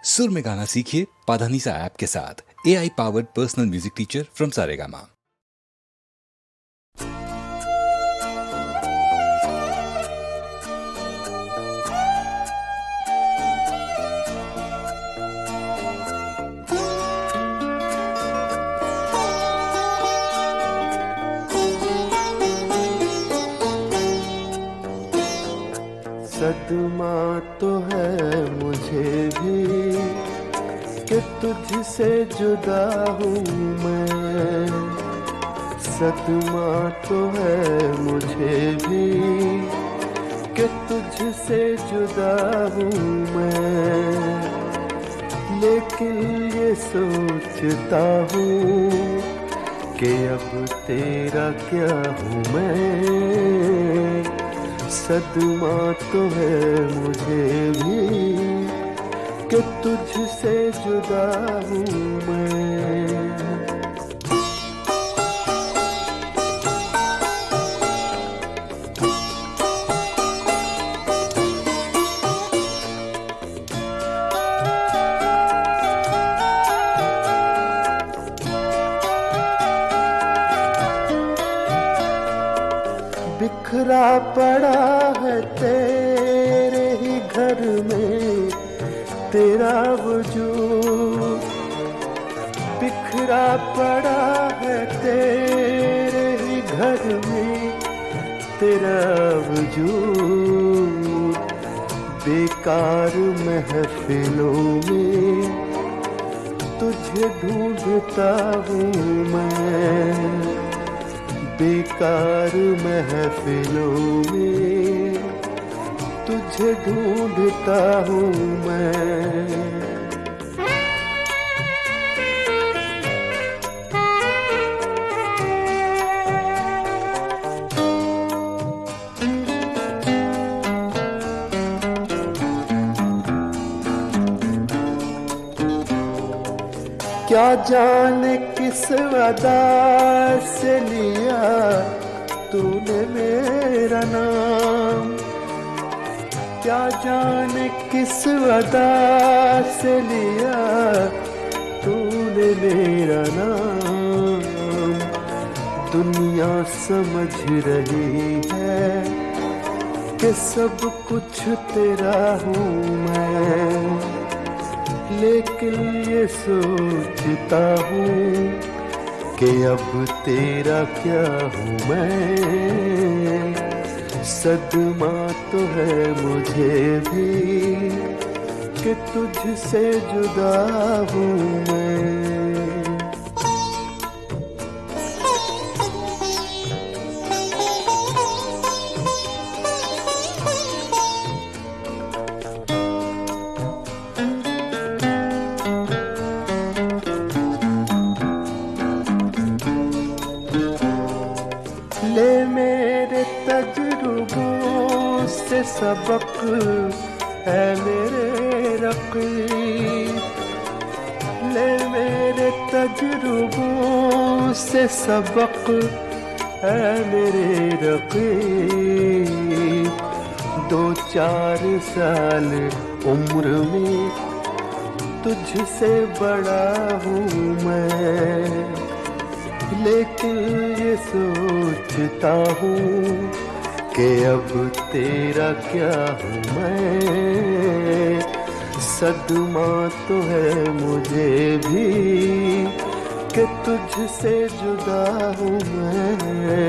सुर में गाना सीखिए पाधानीसा ऐप के साथ। AI powered personal music teacher from Saregama. सदमा तो है मुझे भी कि तुझसे जुदा हूँ मैं। सदमा तो है मुझे भी कि तुझसे जुदा हूँ मैं। लेकिन ये सोचता हूँ कि अब तेरा क्या हूँ मैं। सदमा तो है मुझे भी कि तुझसे जुदा हूँ मैं। बिखरा पड़ा है तेरे ही घर में तेरा वजूद। बिखरा पड़ा है तेरे ही घर में तेरा वजूद। बेकार महफिलों में तुझे ढूंढता हूँ मैं। बेकार महफिलों में तुझे ढूंढता हूँ मैं। क्या जाने किस अदा से लिया तूने मेरा नाम। क्या जाने किस अदा से लिया तूने मेरा नाम। दुनिया समझ रही है कि सब कुछ तेरा हूँ मैं। लेकिन ये सोचता हूँ कि अब तेरा क्या हूँ मैं। सदमा तो है मुझे भी कि तुझसे जुदा हूँ मैं। ले मेरे तजुर्बों से सबक है मेरे रक़ीब। ले मेरे तजुर्बों से सबक है मेरे रक़ीब। 2-4 साल उम्र में तुझसे बड़ा हूँ मैं। लेकिन ये सोचता हूँ कि अब तेरा क्या हूँ मैं। सदमा तो है मुझे भी कि तुझसे जुदा हूँ मैं।